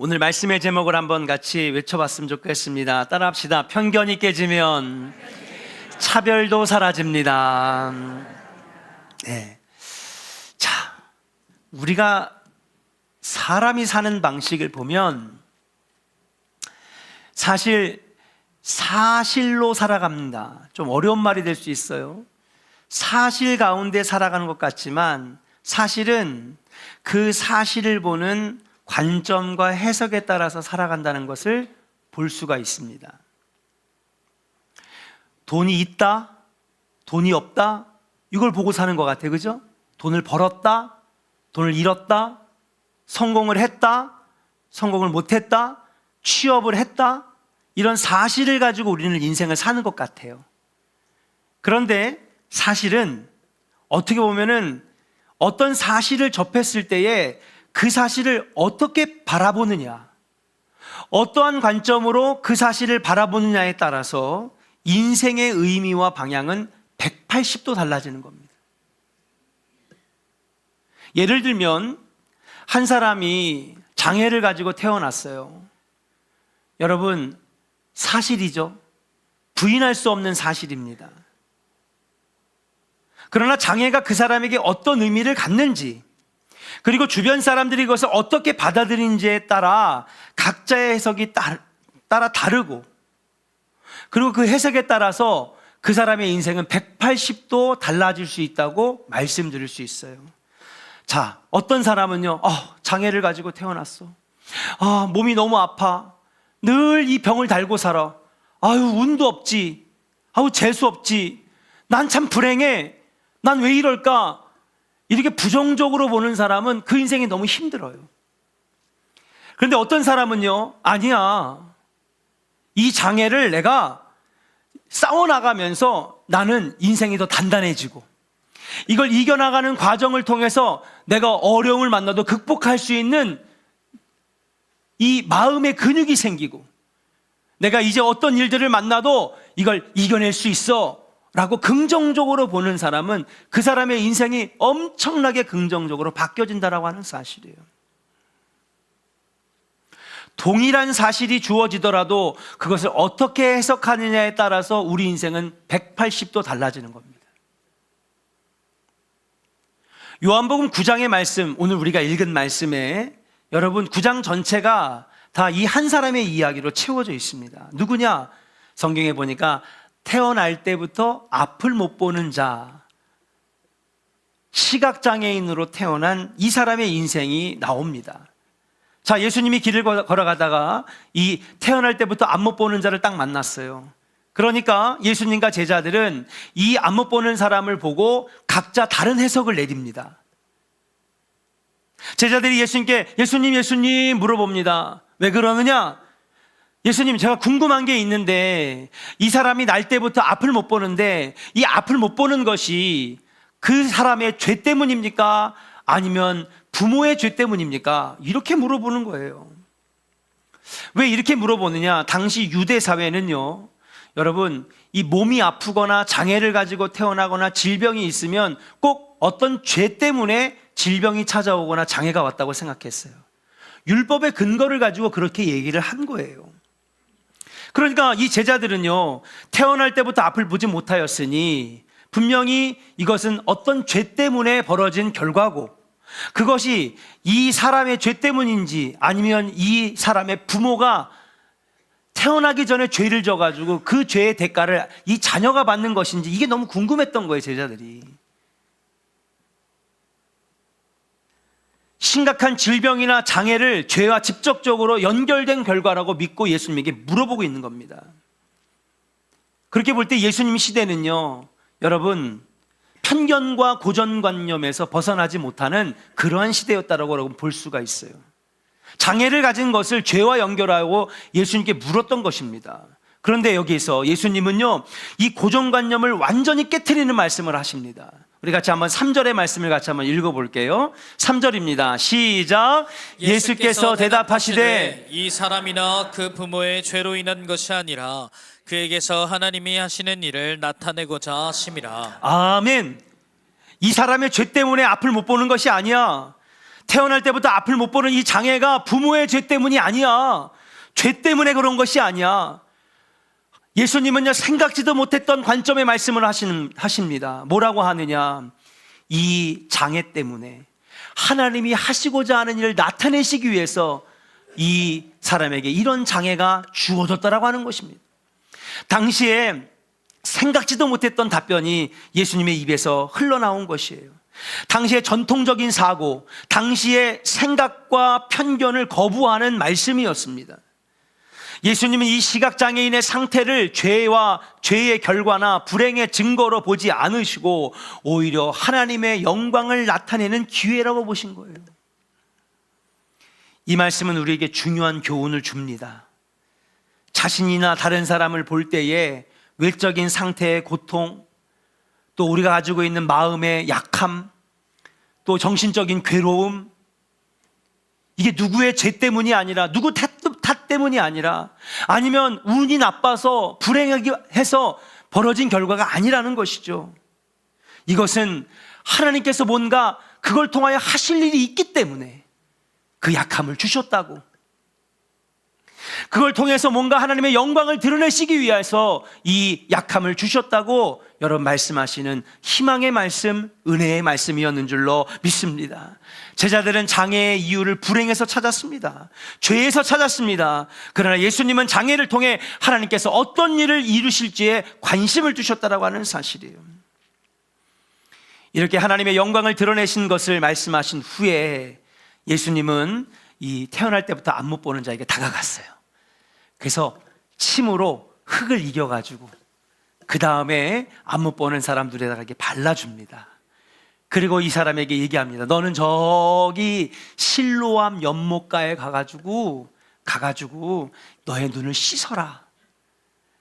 오늘 말씀의 제목을 한번 같이 외쳐봤으면 좋겠습니다. 따라합시다. 편견이 깨지면 차별도 사라집니다. 네. 자, 우리가 사람이 사는 방식을 보면 사실로 살아갑니다. 좀 어려운 말이 될 수 있어요. 사실 가운데 살아가는 것 같지만 사실은 그 사실을 보는 관점과 해석에 따라서 살아간다는 것을 볼 수가 있습니다. 돈이 있다, 돈이 없다, 이걸 보고 사는 것 같아요. 그죠? 돈을 벌었다, 돈을 잃었다, 성공을 했다, 성공을 못했다, 취업을 했다, 이런 사실을 가지고 우리는 인생을 사는 것 같아요. 그런데 사실은 어떻게 보면은 어떤 사실을 접했을 때에 그 사실을 어떻게 바라보느냐, 어떠한 관점으로 그 사실을 바라보느냐에 따라서 인생의 의미와 방향은 180도 달라지는 겁니다. 예를 들면 한 사람이 장애를 가지고 태어났어요. 여러분, 사실이죠. 부인할 수 없는 사실입니다. 그러나 장애가 그 사람에게 어떤 의미를 갖는지, 그리고 주변 사람들이 그것을 어떻게 받아들이는지에 따라 각자의 해석이 따라 다르고, 그리고 그 해석에 따라서 그 사람의 인생은 180도 달라질 수 있다고 말씀드릴 수 있어요. 자, 어떤 사람은요, 장애를 가지고 태어났어. 몸이 너무 아파. 늘 이 병을 달고 살아. 운도 없지. 재수 없지. 난 참 불행해. 난 왜 이럴까? 이렇게 부정적으로 보는 사람은 그 인생이 너무 힘들어요. 그런데 어떤 사람은요, 아니야. 이 장애를 내가 싸워나가면서 나는 인생이 더 단단해지고, 이걸 이겨나가는 과정을 통해서 내가 어려움을 만나도 극복할 수 있는 이 마음의 근육이 생기고, 내가 이제 어떤 일들을 만나도 이걸 이겨낼 수 있어 라고 긍정적으로 보는 사람은 그 사람의 인생이 엄청나게 긍정적으로 바뀌어진다라고 하는 사실이에요. 동일한 사실이 주어지더라도 그것을 어떻게 해석하느냐에 따라서 우리 인생은 180도 달라지는 겁니다. 요한복음 9장의 말씀, 오늘 우리가 읽은 말씀에 여러분 9장 전체가 다 이 한 사람의 이야기로 채워져 있습니다. 누구냐? 성경에 보니까 태어날 때부터 앞을 못 보는 자, 시각장애인으로 태어난 이 사람의 인생이 나옵니다. 자, 예수님이 길을 걸어가다가 이 태어날 때부터 앞 못 보는 자를 딱 만났어요. 그러니까 예수님과 제자들은 이 앞 못 보는 사람을 보고 각자 다른 해석을 내립니다. 제자들이 예수님께 예수님 물어봅니다. 왜 그러느냐? 예수님, 제가 궁금한 게 있는데 이 사람이 날 때부터 앞을 못 보는데 이 앞을 못 보는 것이 그 사람의 죄 때문입니까? 아니면 부모의 죄 때문입니까? 이렇게 물어보는 거예요. 왜 이렇게 물어보느냐? 당시 유대 사회는요, 여러분, 이 몸이 아프거나 장애를 가지고 태어나거나 질병이 있으면 꼭 어떤 죄 때문에 질병이 찾아오거나 장애가 왔다고 생각했어요. 율법의 근거를 가지고 그렇게 얘기를 한 거예요. 그러니까 이 제자들은요, 태어날 때부터 앞을 보지 못하였으니 분명히 이것은 어떤 죄 때문에 벌어진 결과고, 그것이 이 사람의 죄 때문인지 아니면 이 사람의 부모가 태어나기 전에 죄를 져가지고 그 죄의 대가를 이 자녀가 받는 것인지, 이게 너무 궁금했던 거예요, 제자들이. 심각한 질병이나 장애를 죄와 직접적으로 연결된 결과라고 믿고 예수님에게 물어보고 있는 겁니다. 그렇게 볼 때 예수님 시대는요, 여러분, 편견과 고정관념에서 벗어나지 못하는 그러한 시대였다라고 볼 수가 있어요. 장애를 가진 것을 죄와 연결하고 예수님께 물었던 것입니다. 그런데 여기서 예수님은요, 이 고정관념을 완전히 깨트리는 말씀을 하십니다. 우리 같이 한번 3절의 말씀을 같이 한번 읽어볼게요. 3절입니다. 시작. 예수께서 대답하시되 이 사람이나 그 부모의 죄로 인한 것이 아니라 그에게서 하나님이 하시는 일을 나타내고자 하심이라. 아멘. 이 사람의 죄 때문에 앞을 못 보는 것이 아니야. 태어날 때부터 앞을 못 보는 이 장애가 부모의 죄 때문이 아니야. 죄 때문에 그런 것이 아니야. 예수님은요, 생각지도 못했던 관점의 말씀을 하십니다. 뭐라고 하느냐? 이 장애 때문에 하나님이 하시고자 하는 일을 나타내시기 위해서 이 사람에게 이런 장애가 주어졌다라고 하는 것입니다. 당시에 생각지도 못했던 답변이 예수님의 입에서 흘러나온 것이에요. 당시의 전통적인 사고, 당시의 생각과 편견을 거부하는 말씀이었습니다. 예수님은 이 시각장애인의 상태를 죄의 결과나 불행의 증거로 보지 않으시고 오히려 하나님의 영광을 나타내는 기회라고 보신 거예요. 이 말씀은 우리에게 중요한 교훈을 줍니다. 자신이나 다른 사람을 볼 때에 외적인 상태의 고통, 또 우리가 가지고 있는 마음의 약함, 또 정신적인 괴로움, 이게 누구의 죄 때문이 아니라, 누구 탓 때문이 아니라, 아니면 운이 나빠서 불행하게 해서 벌어진 결과가 아니라는 것이죠. 이것은 하나님께서 뭔가 그걸 통하여 하실 일이 있기 때문에 그 약함을 주셨다고, 그걸 통해서 뭔가 하나님의 영광을 드러내시기 위해서 이 약함을 주셨다고 여러분 말씀하시는 희망의 말씀, 은혜의 말씀이었는 줄로 믿습니다. 제자들은 장애의 이유를 불행에서 찾았습니다. 죄에서 찾았습니다. 그러나 예수님은 장애를 통해 하나님께서 어떤 일을 이루실지에 관심을 두셨다라고 하는 사실이에요. 이렇게 하나님의 영광을 드러내신 것을 말씀하신 후에 예수님은 이 태어날 때부터 안 못 보는 자에게 다가갔어요. 그래서 침으로 흙을 이겨가지고 그 다음에 안 못 보는 사람들에다가 이렇게 발라줍니다. 그리고 이 사람에게 얘기합니다. 너는 저기 실로암 연못가에 가가지고 너의 눈을 씻어라.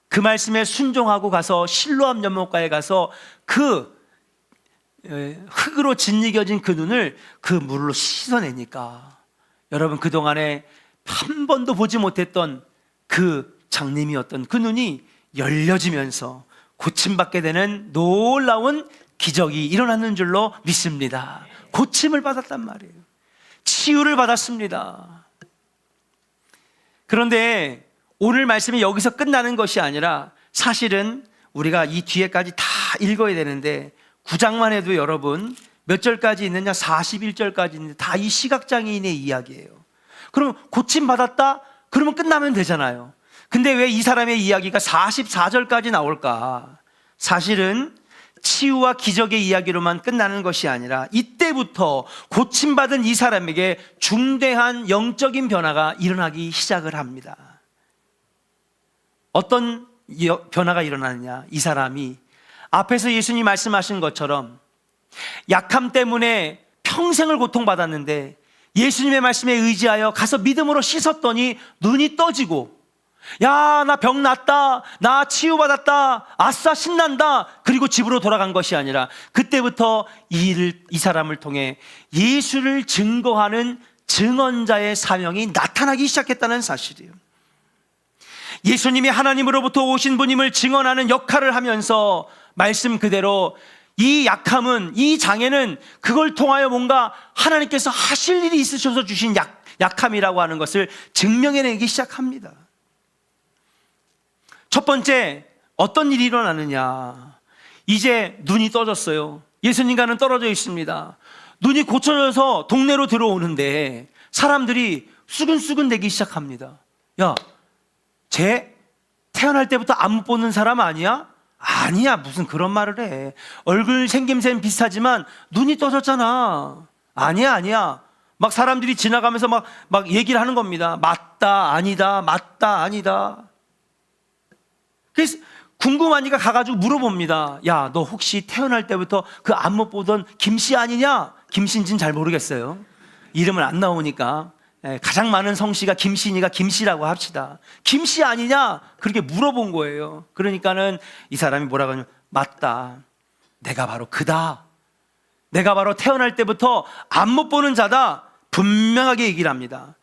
그 말씀에 순종하고 가서 실로암 연못가에 가서 그 흙으로 짓이겨진 그 눈을 그 물로 씻어내니까 여러분, 그동안에 한 번도 보지 못했던 그 장님이었던 그 눈이 열려지면서 고침받게 되는 놀라운 기적이 일어났는 줄로 믿습니다. 고침을 받았단 말이에요. 치유를 받았습니다. 그런데 오늘 말씀이 여기서 끝나는 것이 아니라 사실은 우리가 이 뒤에까지 다 읽어야 되는데 9장만 해도 여러분 몇 절까지 있느냐? 41절까지 있는데 다 이 시각장애인의 이야기예요. 그럼 고침받았다? 그러면 끝나면 되잖아요. 근데 왜 이 사람의 이야기가 44절까지 나올까? 사실은 치유와 기적의 이야기로만 끝나는 것이 아니라 이때부터 고침받은 이 사람에게 중대한 영적인 변화가 일어나기 시작을 합니다. 어떤 변화가 일어나느냐? 이 사람이 앞에서 예수님이 말씀하신 것처럼 약함 때문에 평생을 고통받았는데 예수님의 말씀에 의지하여 가서 믿음으로 씻었더니 눈이 떠지고, 야, 나 병 낫다, 나 치유받았다, 아싸 신난다, 그리고 집으로 돌아간 것이 아니라 그때부터 이 사람을 통해 예수를 증거하는 증언자의 사명이 나타나기 시작했다는 사실이에요. 예수님이 하나님으로부터 오신 분임을 증언하는 역할을 하면서 말씀 그대로 이 약함은, 이 장애는 그걸 통하여 뭔가 하나님께서 하실 일이 있으셔서 주신 약함이라고 하는 것을 증명해내기 시작합니다. 첫 번째, 어떤 일이 일어나느냐? 이제 눈이 떠졌어요. 예수님과는 떨어져 있습니다. 눈이 고쳐져서 동네로 들어오는데 사람들이 수근수근 대기 시작합니다. 야, 쟤 태어날 때부터 안 못 보는 사람 아니야? 아니야, 무슨 그런 말을 해. 얼굴 생김새는 비슷하지만 눈이 떠졌잖아. 아니야. 막 사람들이 지나가면서 막 얘기를 하는 겁니다. 맞다, 아니다, 맞다, 아니다. 그래서 궁금하니까 가가지고 물어봅니다. 야, 너 혹시 태어날 때부터 그 안 못 보던 김씨 아니냐? 김씨인지는 잘 모르겠어요. 이름은 안 나오니까. 가장 많은 성씨가 김씨니까 김씨라고 합시다. 김씨 아니냐? 그렇게 물어본 거예요. 그러니까는 이 사람이 뭐라고 하냐면, 맞다, 내가 바로 그다, 내가 바로 태어날 때부터 안 못 보는 자다, 분명하게 얘기를 합니다.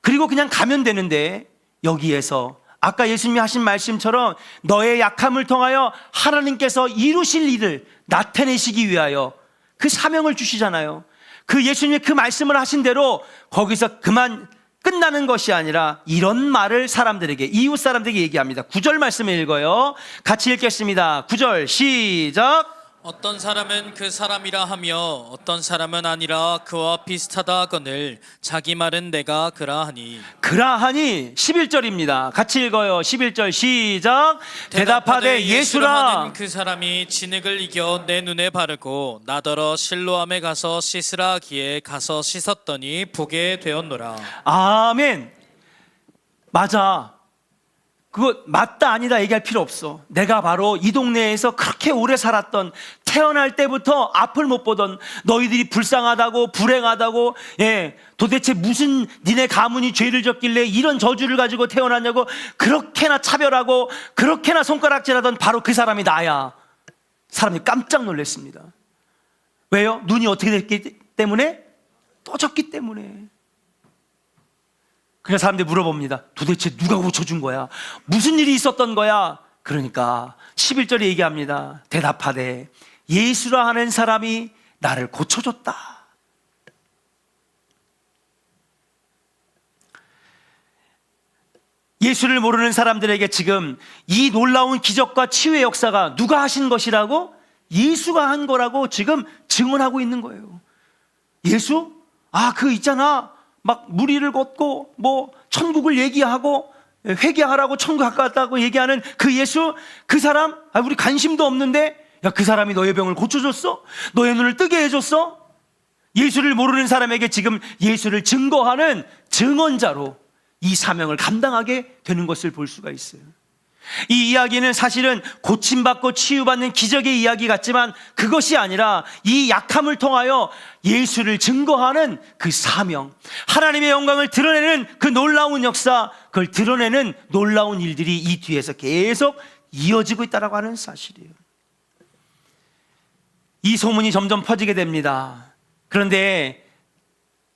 그리고 그냥 가면 되는데 여기에서 아까 예수님이 하신 말씀처럼 너의 약함을 통하여 하나님께서 이루실 일을 나타내시기 위하여 그 사명을 주시잖아요. 그 예수님이 그 말씀을 하신 대로 거기서 그만 끝나는 것이 아니라 이런 말을 사람들에게, 이웃 사람들에게 얘기합니다. 9절 말씀을 읽어요. 같이 읽겠습니다. 9절 시작. 어떤 사람은 그 사람이라 하며 어떤 사람은 아니라 그와 비슷하다 하거늘 자기 말은 내가 그라하니. 그라하니 11절입니다. 같이 읽어요. 11절 시작. 대답하되 예수라. 하는 그 사람이 진흙을 이겨 내 눈에 바르고 나더러 실로암에 가서 씻으라 하기에 가서 씻었더니 보게 되었노라. 아멘. 맞아. 그거 맞다 아니다 얘기할 필요 없어. 내가 바로 이 동네에서 그렇게 오래 살았던, 태어날 때부터 앞을 못 보던, 너희들이 불쌍하다고 불행하다고, 도대체 무슨 니네 가문이 죄를 졌길래 이런 저주를 가지고 태어났냐고 그렇게나 차별하고 그렇게나 손가락질하던 바로 그 사람이 나야. 사람이 깜짝 놀랐습니다. 왜요? 눈이 어떻게 됐기 때문에? 떠졌기 때문에. 그래서 사람들이 물어봅니다. 도대체 누가 고쳐준 거야? 무슨 일이 있었던 거야? 그러니까 11절에 얘기합니다. 대답하되 예수라 하는 사람이 나를 고쳐줬다. 예수를 모르는 사람들에게 지금 이 놀라운 기적과 치유의 역사가 누가 하신 것이라고? 예수가 한 거라고 지금 증언하고 있는 거예요. 예수? 그 있잖아. 막 무리를 걷고 뭐 천국을 얘기하고 회개하라고 천국 가까웠다고 얘기하는 그 예수, 그 사람, 우리 관심도 없는데 야, 그 사람이 너의 병을 고쳐줬어? 너의 눈을 뜨게 해줬어? 예수를 모르는 사람에게 지금 예수를 증거하는 증언자로 이 사명을 감당하게 되는 것을 볼 수가 있어요. 이 이야기는 사실은 고침받고 치유받는 기적의 이야기 같지만 그것이 아니라 이 약함을 통하여 예수를 증거하는 그 사명, 하나님의 영광을 드러내는 그 놀라운 역사, 그걸 드러내는 놀라운 일들이 이 뒤에서 계속 이어지고 있다고 하는 사실이에요. 이 소문이 점점 퍼지게 됩니다. 그런데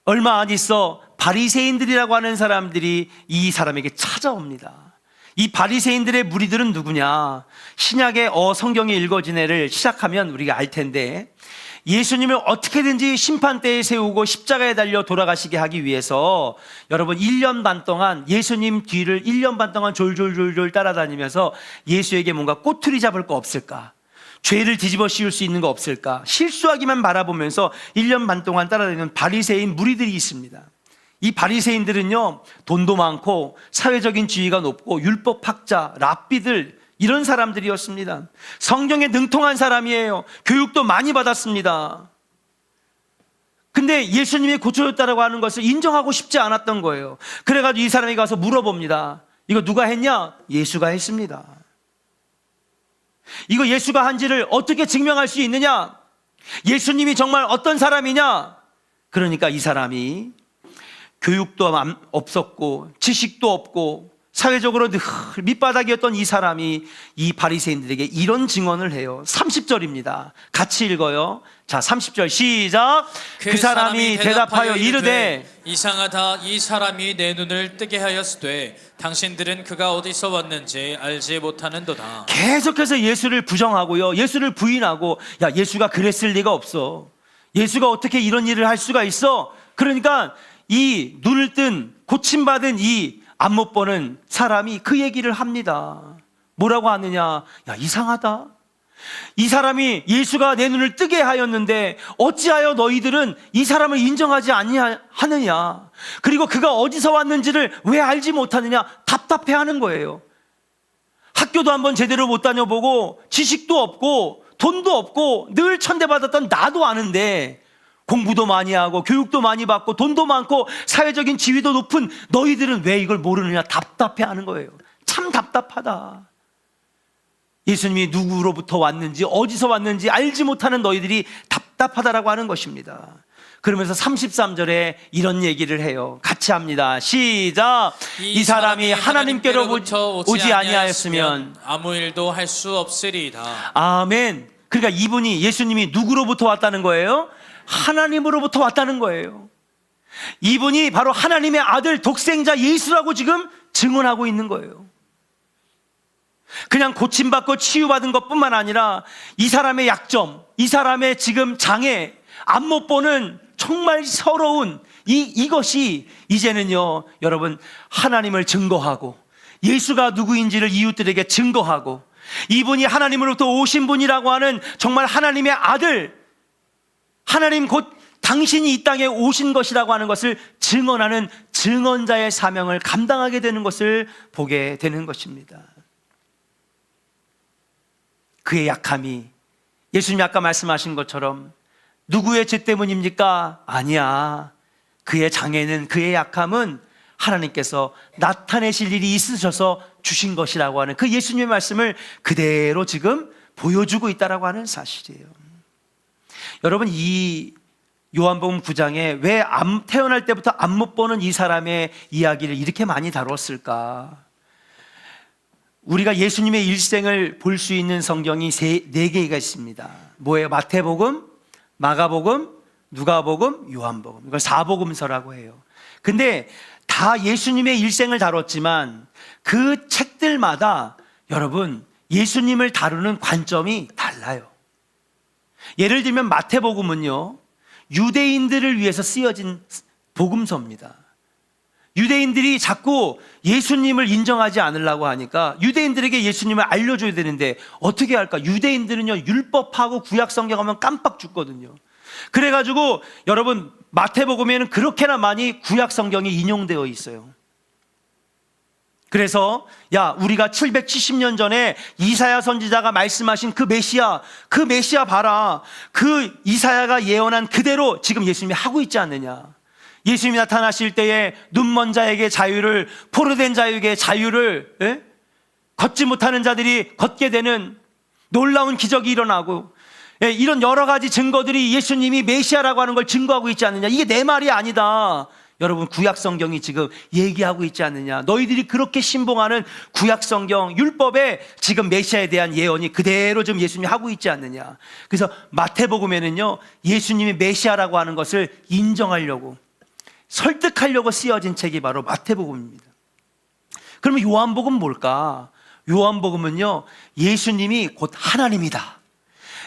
얼마 안 있어 바리새인들이라고 하는 사람들이 이 사람에게 찾아옵니다. 이 바리새인들의 무리들은 누구냐? 신약의 성경이 읽어진 애를 시작하면 우리가 알 텐데, 예수님을 어떻게든지 심판대에 세우고 십자가에 달려 돌아가시게 하기 위해서 여러분 1년 반 동안 예수님 뒤를 1년 반 동안 졸졸졸졸 따라다니면서 예수에게 뭔가 꼬투리 잡을 거 없을까? 죄를 뒤집어 씌울 수 있는 거 없을까? 실수하기만 바라보면서 1년 반 동안 따라다니는 바리새인 무리들이 있습니다. 이 바리새인들은요, 돈도 많고 사회적인 지위가 높고 율법학자, 랍비들, 이런 사람들이었습니다. 성경에 능통한 사람이에요. 교육도 많이 받았습니다. 근데 예수님이 고쳐줬다라고 하는 것을 인정하고 싶지 않았던 거예요. 그래가지고 이 사람이 가서 물어봅니다. 이거 누가 했냐? 예수가 했습니다. 이거 예수가 한지를 어떻게 증명할 수 있느냐? 예수님이 정말 어떤 사람이냐? 그러니까 이 사람이 교육도 없었고 지식도 없고 사회적으로 늘 밑바닥이었던 이 사람이 이 바리새인들에게 이런 증언을 해요. 30절입니다. 같이 읽어요. 자, 30절 시작. 그 사람이 대답하여 이르되 이상하다. 이 사람이 내 눈을 뜨게 하였으되 당신들은 그가 어디서 왔는지 알지 못하는도다. 계속해서 예수를 부정하고요, 예수를 부인하고, 야, 예수가 그랬을 리가 없어. 예수가 어떻게 이런 일을 할 수가 있어? 그러니까 이 눈을 뜬 고침받은 이 안 못 보는 사람이 그 얘기를 합니다. 뭐라고 하느냐? 야, 이상하다. 이 사람이 예수가 내 눈을 뜨게 하였는데 어찌하여 너희들은 이 사람을 인정하지 아니하느냐? 그리고 그가 어디서 왔는지를 왜 알지 못하느냐? 답답해하는 거예요. 학교도 한번 제대로 못 다녀보고 지식도 없고 돈도 없고 늘 천대받았던 나도 아는데 공부도 많이 하고 교육도 많이 받고 돈도 많고 사회적인 지위도 높은 너희들은 왜 이걸 모르느냐? 답답해하는 거예요. 참 답답하다. 예수님이 누구로부터 왔는지 어디서 왔는지 알지 못하는 너희들이 답답하다라고 하는 것입니다. 그러면서 33절에 이런 얘기를 해요. 같이 합니다. 시작. 이 사람이 하나님께로부터 오지 아니하였으면 아무 일도 할 수 없으리이다. 아멘. 그러니까 이분이, 예수님이 누구로부터 왔다는 거예요? 하나님으로부터 왔다는 거예요. 이분이 바로 하나님의 아들 독생자 예수라고 지금 증언하고 있는 거예요. 그냥 고침받고 치유받은 것뿐만 아니라 이 사람의 약점, 이 사람의 지금 장애, 앞 못 보는 정말 서러운 이것이 이제는요, 여러분, 하나님을 증거하고 예수가 누구인지를 이웃들에게 증거하고 이분이 하나님으로부터 오신 분이라고 하는 정말 하나님의 아들, 하나님 곧 당신이 이 땅에 오신 것이라고 하는 것을 증언하는 증언자의 사명을 감당하게 되는 것을 보게 되는 것입니다. 그의 약함이 예수님이 아까 말씀하신 것처럼 누구의 죄 때문입니까? 아니야. 그의 장애는, 그의 약함은 하나님께서 나타내실 일이 있으셔서 주신 것이라고 하는 그 예수님의 말씀을 그대로 지금 보여주고 있다라고 하는 사실이에요. 여러분, 이 요한복음 9장에 왜 태어날 때부터 앞 못 보는 이 사람의 이야기를 이렇게 많이 다뤘을까? 우리가 예수님의 일생을 볼 수 있는 성경이 네 개가 있습니다. 뭐예요? 마태복음, 마가복음, 누가복음, 요한복음. 이걸 사복음서라고 해요. 근데 다 예수님의 일생을 다뤘지만 그 책들마다 여러분, 예수님을 다루는 관점이 달라요. 예를 들면 마태복음은요, 유대인들을 위해서 쓰여진 복음서입니다. 유대인들이 자꾸 예수님을 인정하지 않으려고 하니까 유대인들에게 예수님을 알려줘야 되는데 어떻게 할까? 유대인들은요, 율법하고 구약 성경하면 깜빡 죽거든요. 그래가지고 여러분, 마태복음에는 그렇게나 많이 구약 성경이 인용되어 있어요. 그래서 우리가 770년 전에 이사야 선지자가 말씀하신 그 메시아 봐라. 그 이사야가 예언한 그대로 지금 예수님이 하고 있지 않느냐. 예수님이 나타나실 때에 눈먼 자에게 자유를, 포로된 자에게 자유를, 걷지 못하는 자들이 걷게 되는 놀라운 기적이 일어나고, 이런 여러 가지 증거들이 예수님이 메시아라고 하는 걸 증거하고 있지 않느냐. 이게 내 말이 아니다. 여러분, 구약 성경이 지금 얘기하고 있지 않느냐. 너희들이 그렇게 신봉하는 구약 성경 율법에 지금 메시아에 대한 예언이 그대로 지금 예수님이 하고 있지 않느냐. 그래서 마태복음에는요, 예수님이 메시아라고 하는 것을 인정하려고, 설득하려고 쓰여진 책이 바로 마태복음입니다. 그러면 요한복음은 뭘까? 요한복음은요, 예수님이 곧 하나님이다.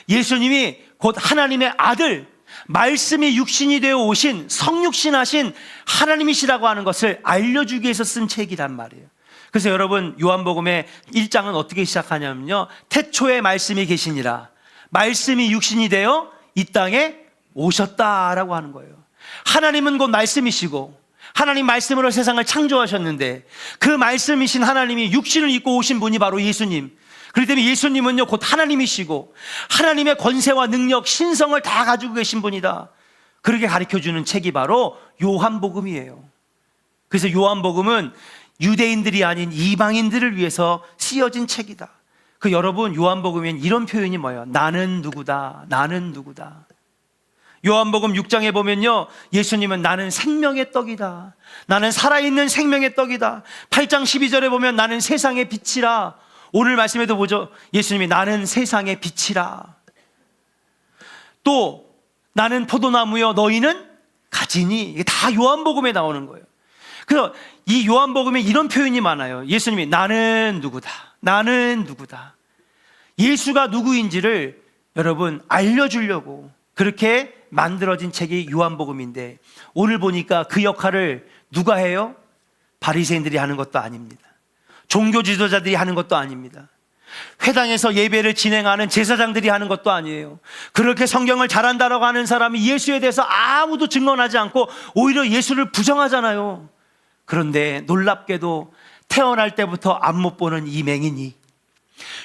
예수님이 곧 하나님의 아들, 말씀이 육신이 되어 오신, 성육신하신 하나님이시라고 하는 것을 알려주기 위해서 쓴 책이란 말이에요. 그래서 여러분, 요한복음의 1장은 어떻게 시작하냐면요, 태초에 말씀이 계시니라, 말씀이 육신이 되어 이 땅에 오셨다라고 하는 거예요. 하나님은 곧 말씀이시고 하나님 말씀으로 세상을 창조하셨는데 그 말씀이신 하나님이 육신을 입고 오신 분이 바로 예수님. 그렇기 때문에 예수님은요, 곧 하나님이시고 하나님의 권세와 능력, 신성을 다 가지고 계신 분이다. 그렇게 가르쳐주는 책이 바로 요한복음이에요. 그래서 요한복음은 유대인들이 아닌 이방인들을 위해서 쓰여진 책이다. 그 여러분, 요한복음엔 이런 표현이 뭐예요? 나는 누구다, 나는 누구다. 요한복음 6장에 보면요, 예수님은 나는 생명의 떡이다, 나는 살아있는 생명의 떡이다. 8장 12절에 보면 나는 세상의 빛이라. 오늘 말씀에도 보죠, 예수님이 나는 세상의 빛이라. 또 나는 포도나무여 너희는 가지니. 이게 다 요한복음에 나오는 거예요. 그래서 이 요한복음에 이런 표현이 많아요. 예수님이 나는 누구다, 나는 누구다. 예수가 누구인지를 여러분 알려주려고 그렇게 만들어진 책이 요한복음인데, 오늘 보니까 그 역할을 누가 해요? 바리새인들이 하는 것도 아닙니다. 종교 지도자들이 하는 것도 아닙니다. 회당에서 예배를 진행하는 제사장들이 하는 것도 아니에요. 그렇게 성경을 잘한다라고 하는 사람이 예수에 대해서 아무도 증언하지 않고 오히려 예수를 부정하잖아요. 그런데 놀랍게도 태어날 때부터 앞 못 보는 이 맹인이,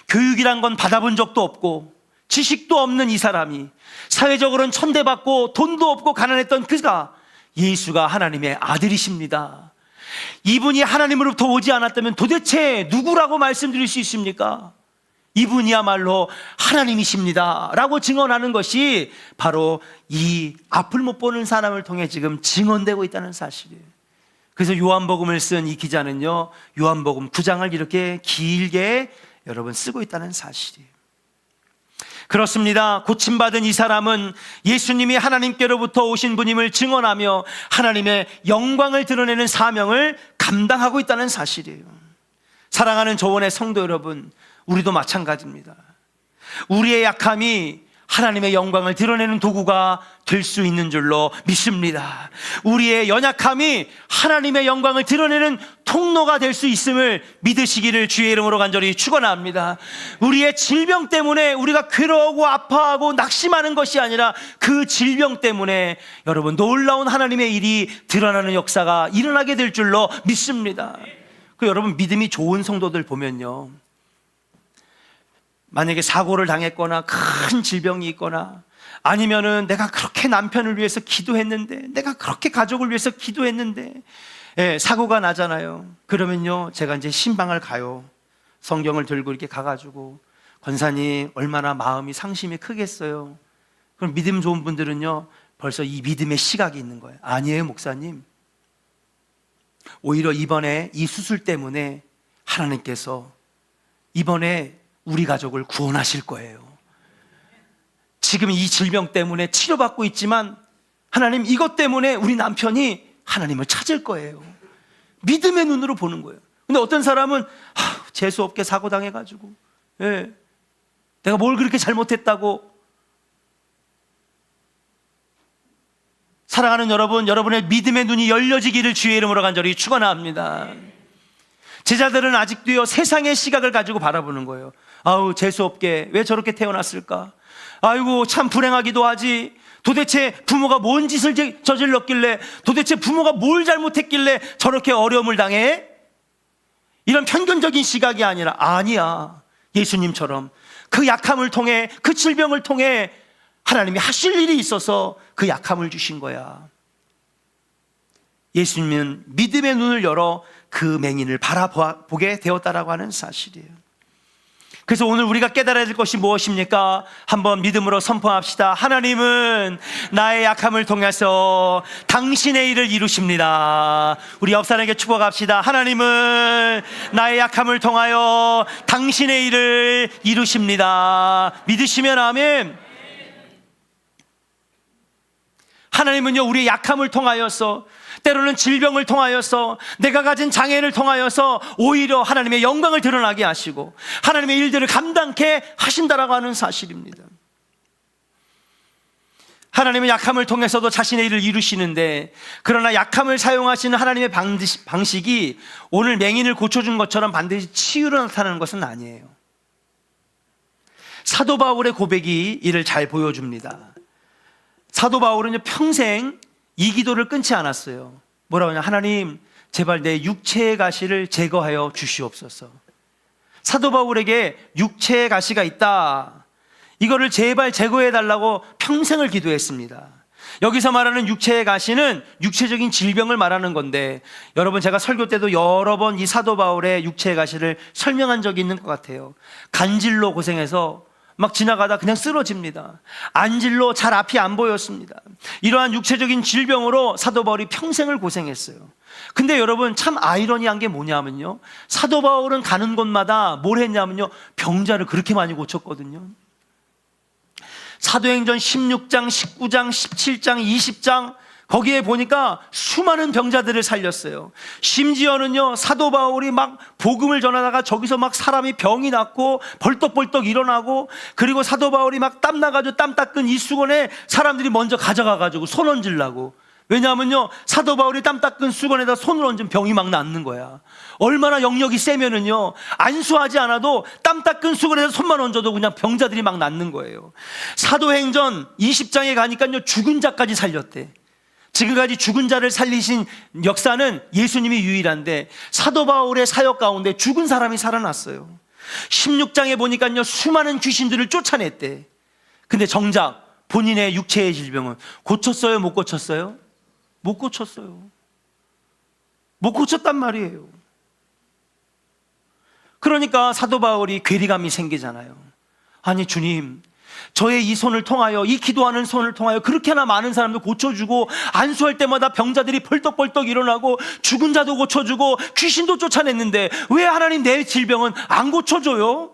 교육이란 건 받아본 적도 없고 지식도 없는 이 사람이, 사회적으로는 천대받고 돈도 없고 가난했던 그가 예수가 하나님의 아들이십니다. 이분이 하나님으로부터 오지 않았다면 도대체 누구라고 말씀드릴 수 있습니까? 이분이야말로 하나님이십니다 라고 증언하는 것이 바로 이 앞을 못 보는 사람을 통해 지금 증언되고 있다는 사실이에요. 그래서 요한복음을 쓴 이 기자는요, 요한복음 9장을 이렇게 길게 여러분 쓰고 있다는 사실이에요. 그렇습니다. 고침받은 이 사람은 예수님이 하나님께로부터 오신 분임을 증언하며 하나님의 영광을 드러내는 사명을 감당하고 있다는 사실이에요. 사랑하는 조원의 성도 여러분, 우리도 마찬가지입니다. 우리의 약함이 하나님의 영광을 드러내는 도구가 될 수 있는 줄로 믿습니다. 우리의 연약함이 하나님의 영광을 드러내는 통로가 될 수 있음을 믿으시기를 주의 이름으로 간절히 축원합니다. 우리의 질병 때문에 우리가 괴로워하고 아파하고 낙심하는 것이 아니라 그 질병 때문에 여러분 놀라운 하나님의 일이 드러나는 역사가 일어나게 될 줄로 믿습니다. 그 여러분 믿음이 좋은 성도들 보면요, 만약에 사고를 당했거나 큰 질병이 있거나 아니면은 내가 그렇게 남편을 위해서 기도했는데, 내가 그렇게 가족을 위해서 기도했는데, 사고가 나잖아요. 그러면요, 제가 이제 신방을 가요. 성경을 들고 이렇게 가가지고, 권사님 얼마나 마음이 상심이 크겠어요. 그럼 믿음 좋은 분들은요, 벌써 이 믿음의 시각이 있는 거예요. 아니에요, 목사님. 오히려 이번에 이 수술 때문에 하나님께서 이번에 우리 가족을 구원하실 거예요. 지금 이 질병 때문에 치료받고 있지만 하나님 이것 때문에 우리 남편이 하나님을 찾을 거예요. 믿음의 눈으로 보는 거예요. 근데 어떤 사람은 재수없게 사고 당해가지고, 내가 뭘 그렇게 잘못했다고. 사랑하는 여러분, 여러분의 믿음의 눈이 열려지기를 주의 이름으로 간절히 축원합니다. 제자들은 아직도요 세상의 시각을 가지고 바라보는 거예요. 아우, 재수없게 왜 저렇게 태어났을까? 아이고, 참 불행하기도 하지. 도대체 부모가 뭔 짓을 저질렀길래, 도대체 부모가 뭘 잘못했길래 저렇게 어려움을 당해? 이런 편견적인 시각이 아니라, 아니야, 예수님처럼 그 약함을 통해, 그 질병을 통해 하나님이 하실 일이 있어서 그 약함을 주신 거야. 예수님은 믿음의 눈을 열어 그 맹인을 바라보게 되었다라고 하는 사실이에요. 그래서 오늘 우리가 깨달아야 될 것이 무엇입니까? 한번 믿음으로 선포합시다. 하나님은 나의 약함을 통해서 당신의 일을 이루십니다. 우리 옆 사람에게 축복합시다. 하나님은 나의 약함을 통하여 당신의 일을 이루십니다. 믿으시면 아멘. 하나님은요, 우리의 약함을 통하여서, 때로는 질병을 통하여서, 내가 가진 장애를 통하여서 오히려 하나님의 영광을 드러나게 하시고 하나님의 일들을 감당케 하신다라고 하는 사실입니다. 하나님은 약함을 통해서도 자신의 일을 이루시는데, 그러나 약함을 사용하시는 하나님의 방식이 오늘 맹인을 고쳐준 것처럼 반드시 치유로 나타나는 것은 아니에요. 사도 바울의 고백이 이를 잘 보여줍니다. 사도 바울은 평생 이 기도를 끊지 않았어요. 뭐라고 하냐? 하나님, 제발 내 육체의 가시를 제거하여 주시옵소서. 사도 바울에게 육체의 가시가 있다, 이거를 제발 제거해 달라고 평생을 기도했습니다. 여기서 말하는 육체의 가시는 육체적인 질병을 말하는 건데, 여러분 제가 설교 때도 여러 번 이 사도 바울의 육체의 가시를 설명한 적이 있는 것 같아요. 간질로 고생해서 막 지나가다 그냥 쓰러집니다. 안질로 잘 앞이 안 보였습니다. 이러한 육체적인 질병으로 사도 바울이 평생을 고생했어요. 근데 여러분 참 아이러니한 게 뭐냐면요, 사도 바울은 가는 곳마다 뭘 했냐면요, 병자를 그렇게 많이 고쳤거든요. 사도행전 16장, 19장, 17장, 20장 거기에 보니까 수많은 병자들을 살렸어요. 심지어는요, 사도 바울이 막 복음을 전하다가 저기서 막 사람이 병이 났고 벌떡벌떡 일어나고, 그리고 사도 바울이 막 땀 나가지고 땀 닦은 이 수건에 사람들이 먼저 가져가가지고 손 얹으려고. 왜냐하면요, 사도 바울이 땀 닦은 수건에다 손을 얹으면 병이 막 낫는 거야. 얼마나 영역이 세면은요, 안수하지 않아도 땀 닦은 수건에다 손만 얹어도 그냥 병자들이 막 낫는 거예요. 사도행전 20장에 가니까요, 죽은 자까지 살렸대. 지금까지 죽은 자를 살리신 역사는 예수님이 유일한데, 사도 바울의 사역 가운데 죽은 사람이 살아났어요. 16장에 보니까요, 수많은 귀신들을 쫓아냈대. 근데 정작 본인의 육체의 질병은 고쳤어요, 못 고쳤어요? 못 고쳤어요. 못 고쳤단 말이에요. 그러니까 사도 바울이 괴리감이 생기잖아요. 아니 주님, 저의 이 손을 통하여, 이 기도하는 손을 통하여 그렇게나 많은 사람들 고쳐주고, 안수할 때마다 병자들이 벌떡벌떡 일어나고 죽은 자도 고쳐주고 귀신도 쫓아냈는데 왜 하나님 내 질병은 안 고쳐줘요?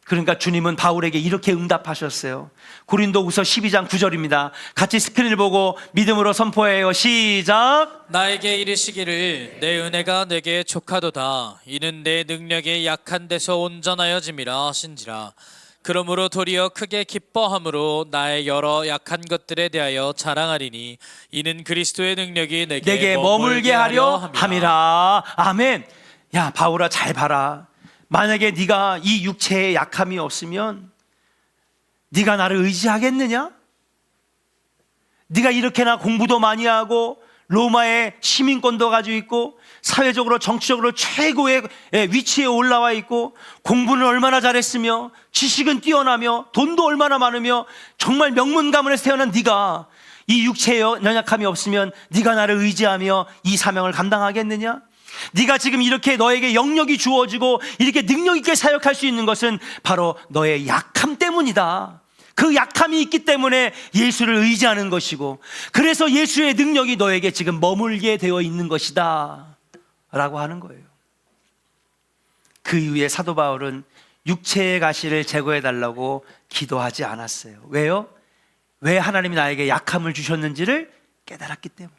그러니까 주님은 바울에게 이렇게 응답하셨어요. 고린도후서 12장 9절입니다. 같이 스크린을 보고 믿음으로 선포해요. 시작. 나에게 이르시기를 내 은혜가 내게 족하도다. 이는 내 능력이 약한 데서 온전하여짐이라 하신지라. 그러므로 도리어 크게 기뻐함으로 나의 여러 약한 것들에 대하여 자랑하리니 이는 그리스도의 능력이 내게 머물게 하려 함이라. 아멘. 야, 바울아, 잘 봐라. 만약에 네가 이 육체에 약함이 없으면 네가 나를 의지하겠느냐? 네가 이렇게나 공부도 많이 하고 로마의 시민권도 가지고 있고 사회적으로 정치적으로 최고의 위치에 올라와 있고 공부는 얼마나 잘했으며 지식은 뛰어나며 돈도 얼마나 많으며 정말 명문 가문에서 태어난 네가 이 육체에 연약함이 없으면 네가 나를 의지하며 이 사명을 감당하겠느냐? 네가 지금 이렇게 너에게 영역이 주어지고 이렇게 능력 있게 사역할 수 있는 것은 바로 너의 약함 때문이다. 그 약함이 있기 때문에 예수를 의지하는 것이고 그래서 예수의 능력이 너에게 지금 머물게 되어 있는 것이다 라고 하는 거예요. 그 이후에 사도 바울은 육체의 가시를 제거해 달라고 기도하지 않았어요. 왜요? 왜 하나님이 나에게 약함을 주셨는지를 깨달았기 때문에.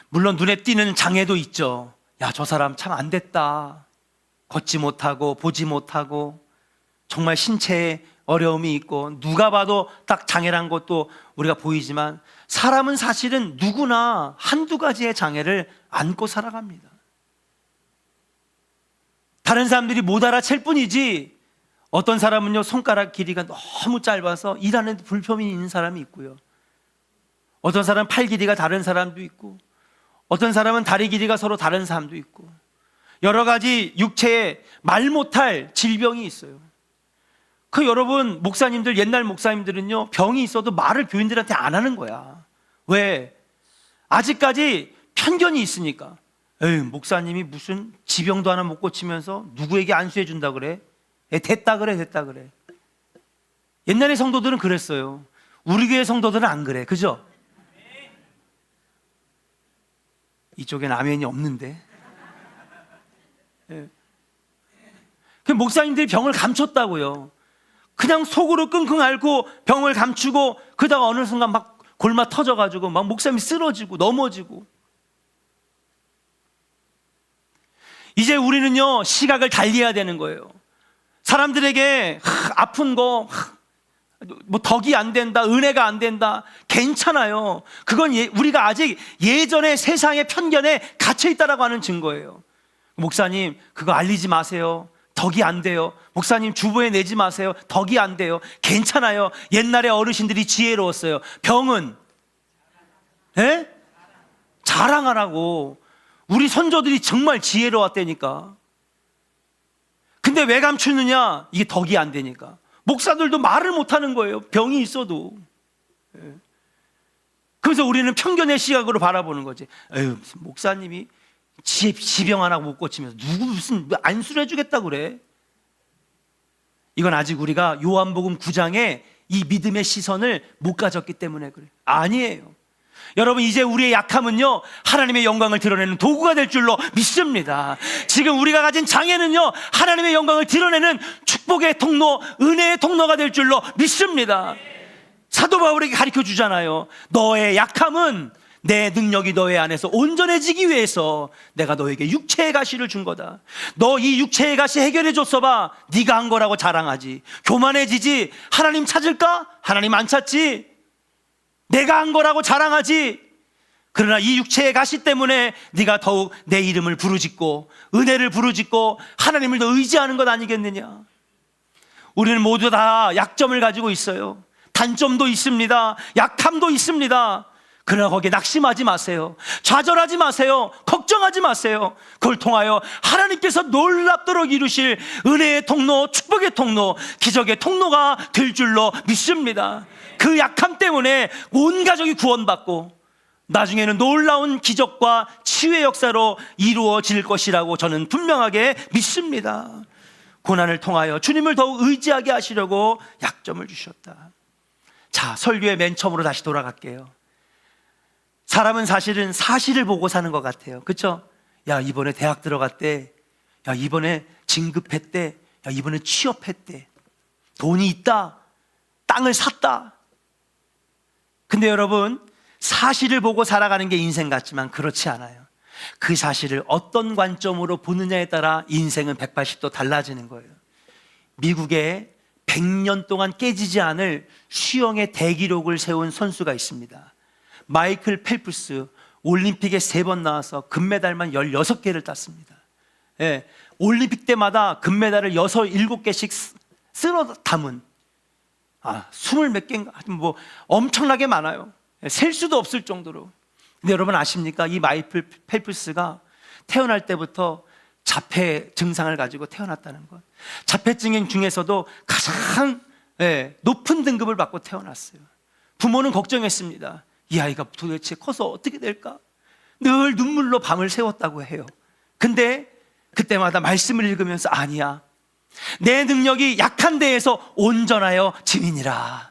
물론 눈에 띄는 장애도 있죠. 야, 저 사람 참 안 됐다. 걷지 못하고 보지 못하고 정말 신체에 어려움이 있고 누가 봐도 딱 장애란 것도 우리가 보이지만 사람은 사실은 누구나 한두 가지의 장애를 안고 살아갑니다. 다른 사람들이 못 알아챌 뿐이지 어떤 사람은요 손가락 길이가 너무 짧아서 일하는데 불편이 있는 사람이 있고요. 어떤 사람은 팔 길이가 다른 사람도 있고 어떤 사람은 다리 길이가 서로 다른 사람도 있고 여러 가지 육체에 말 못할 질병이 있어요. 그 여러분 목사님들 옛날 목사님들은요 병이 있어도 말을 교인들한테 안 하는 거야. 왜? 아직까지 편견이 있으니까. 에이, 목사님이 무슨 지병도 하나 못 고치면서 누구에게 안수해 준다 그래? 됐다 그래. 옛날의 성도들은 그랬어요. 우리 교회 성도들은 안 그래. 그죠? 이쪽엔 아멘이 없는데. 그 목사님들이 병을 감췄다고요. 그냥 속으로 끙끙 앓고 병을 감추고 그러다가 어느 순간 막 골마 터져가지고 막 목사님이 쓰러지고 넘어지고. 이제 우리는요 시각을 달리해야 되는 거예요. 사람들에게 아픈 거 뭐 덕이 안 된다, 은혜가 안 된다, 괜찮아요. 그건 우리가 아직 예전의 세상의 편견에 갇혀 있다라고 하는 증거예요. 목사님 그거 알리지 마세요. 덕이 안 돼요. 목사님 주보에 내지 마세요. 덕이 안 돼요. 괜찮아요. 옛날에 어르신들이 지혜로웠어요. 병은 자랑하라고. 우리 선조들이 정말 지혜로웠다니까. 근데 왜 감추느냐? 이게 덕이 안 되니까. 목사들도 말을 못하는 거예요. 병이 있어도. 그래서 우리는 편견의 시각으로 바라보는 거지. 에휴, 무슨 목사님이 지병 하나 못 고치면서 누구 무슨 안수를 해주겠다고 그래. 이건 아직 우리가 요한복음 9장에 이 믿음의 시선을 못 가졌기 때문에 그래. 아니에요. 여러분 이제 우리의 약함은요 하나님의 영광을 드러내는 도구가 될 줄로 믿습니다. 지금 우리가 가진 장애는요 하나님의 영광을 드러내는 축복의 통로, 은혜의 통로가 될 줄로 믿습니다. 사도 바울에게 가르쳐 주잖아요. 너의 약함은 내 능력이 너의 안에서 온전해지기 위해서 내가 너에게 육체의 가시를 준 거다. 너 이 육체의 가시 해결해 줬어 봐. 네가 한 거라고 자랑하지. 교만해지지. 하나님 찾을까? 하나님 안 찾지. 내가 한 거라고 자랑하지. 그러나 이 육체의 가시 때문에 네가 더욱 내 이름을 부르짖고 은혜를 부르짖고 하나님을 더 의지하는 것 아니겠느냐. 우리는 모두 다 약점을 가지고 있어요. 단점도 있습니다. 약함도 있습니다. 그러나 거기에 낙심하지 마세요. 좌절하지 마세요. 걱정하지 마세요. 그걸 통하여 하나님께서 놀랍도록 이루실 은혜의 통로, 축복의 통로, 기적의 통로가 될 줄로 믿습니다. 그 약함 때문에 온 가족이 구원받고 나중에는 놀라운 기적과 치유의 역사로 이루어질 것이라고 저는 분명하게 믿습니다. 고난을 통하여 주님을 더욱 의지하게 하시려고 약점을 주셨다. 자, 설교의 맨 처음으로 다시 돌아갈게요. 사람은 사실은 사실을 보고 사는 것 같아요. 그렇죠? 야, 이번에 대학 들어갔대. 야, 이번에 진급했대. 야, 이번에 취업했대. 돈이 있다. 땅을 샀다. 근데 여러분, 사실을 보고 살아가는 게 인생 같지만 그렇지 않아요. 그 사실을 어떤 관점으로 보느냐에 따라 인생은 180도 달라지는 거예요. 미국에 100년 동안 깨지지 않을 수영의 대기록을 세운 선수가 있습니다. 마이클 펠프스, 올림픽에 3번 나와서 금메달만 16개를 땄습니다. 예, 올림픽 때마다 금메달을 6, 7개씩 쓸어 담은 20몇 개인가 뭐 엄청나게 많아요. 셀 수도 없을 정도로. 근데 여러분 아십니까? 이 마이클 펠프스가 태어날 때부터 자폐 증상을 가지고 태어났다는 것. 자폐증 중에서도 가장 높은 등급을 받고 태어났어요. 부모는 걱정했습니다. 이 아이가 도대체 커서 어떻게 될까? 늘 눈물로 밤을 새웠다고 해요. 근데 그때마다 말씀을 읽으면서 아니야, 내 능력이 약한 데에서 온전하여 증인이라.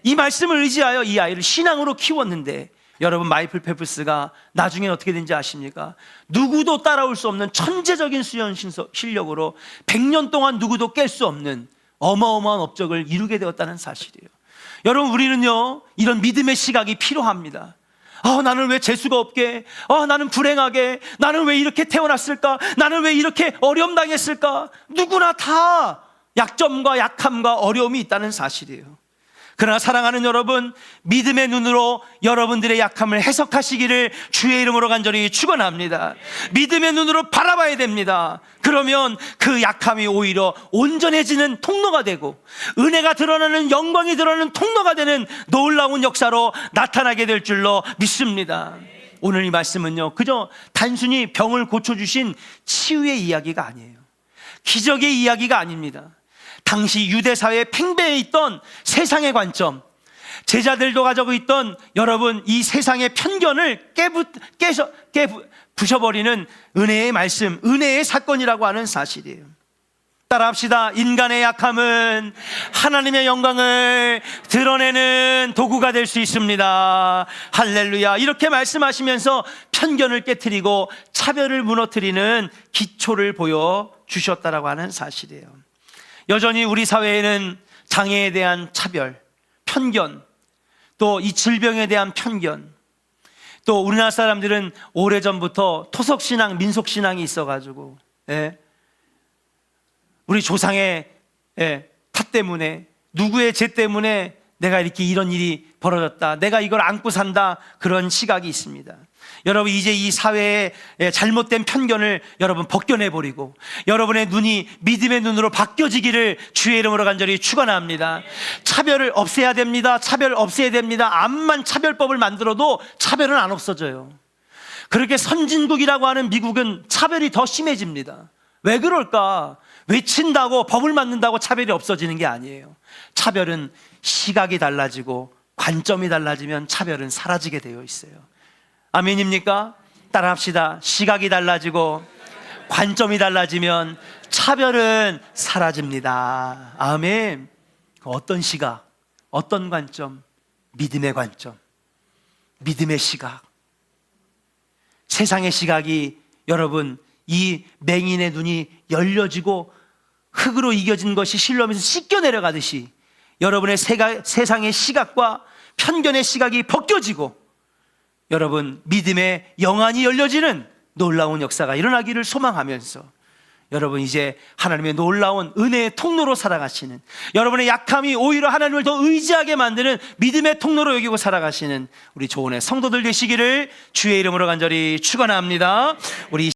이 말씀을 의지하여 이 아이를 신앙으로 키웠는데, 여러분 마이클 펠프스가 나중에 어떻게 된지 아십니까? 누구도 따라올 수 없는 천재적인 수영 실력으로 100년 동안 누구도 깰 수 없는 어마어마한 업적을 이루게 되었다는 사실이에요. 여러분, 우리는요 이런 믿음의 시각이 필요합니다. 나는 왜 재수가 없게, 나는 불행하게, 나는 왜 이렇게 태어났을까, 나는 왜 이렇게 어려움 당했을까. 누구나 다 약점과 약함과 어려움이 있다는 사실이에요. 그러나 사랑하는 여러분, 믿음의 눈으로 여러분들의 약함을 해석하시기를 주의 이름으로 간절히 축원합니다. 믿음의 눈으로 바라봐야 됩니다. 그러면 그 약함이 오히려 온전해지는 통로가 되고 은혜가 드러나는, 영광이 드러나는 통로가 되는 놀라운 역사로 나타나게 될 줄로 믿습니다. 오늘 이 말씀은요 그저 단순히 병을 고쳐주신 치유의 이야기가 아니에요. 기적의 이야기가 아닙니다. 당시 유대 사회에 팽배해 있던 세상의 관점, 제자들도 가지고 있던 여러분 이 세상의 편견을 부셔버리는 은혜의 말씀, 은혜의 사건이라고 하는 사실이에요. 따라합시다. 인간의 약함은 하나님의 영광을 드러내는 도구가 될 수 있습니다. 할렐루야. 이렇게 말씀하시면서 편견을 깨트리고 차별을 무너뜨리는 기초를 보여주셨다라고 하는 사실이에요. 여전히 우리 사회에는 장애에 대한 차별, 편견, 또 이 질병에 대한 편견, 또 우리나라 사람들은 오래전부터 토속신앙, 민속신앙이 있어가지고 우리 조상의 탓 때문에, 누구의 죄 때문에 내가 이렇게 이런 일이 벌어졌다, 내가 이걸 안고 산다, 그런 시각이 있습니다. 여러분, 이제 이 사회의 잘못된 편견을 여러분 벗겨내버리고 여러분의 눈이 믿음의 눈으로 바뀌어지기를 주의 이름으로 간절히 축원합니다. 차별을 없애야 됩니다. 차별 없애야 됩니다. 암만 차별법을 만들어도 차별은 안 없어져요. 그렇게 선진국이라고 하는 미국은 차별이 더 심해집니다. 왜 그럴까? 외친다고, 법을 만든다고 차별이 없어지는 게 아니에요. 차별은 시각이 달라지고 관점이 달라지면 차별은 사라지게 되어 있어요. 아멘입니까? 따라합시다. 시각이 달라지고 관점이 달라지면 차별은 사라집니다. 아멘. 어떤 시각, 어떤 관점? 믿음의 관점, 믿음의 시각. 세상의 시각이 여러분 이 맹인의 눈이 열려지고 흙으로 이겨진 것이 실로면서 씻겨 내려가듯이 여러분의 세상의 시각과 편견의 시각이 벗겨지고 여러분 믿음의 영안이 열려지는 놀라운 역사가 일어나기를 소망하면서 여러분 이제 하나님의 놀라운 은혜의 통로로 살아가시는, 여러분의 약함이 오히려 하나님을 더 의지하게 만드는 믿음의 통로로 여기고 살아가시는 우리 조은의 성도들 되시기를 주의 이름으로 간절히 축원합니다. 우리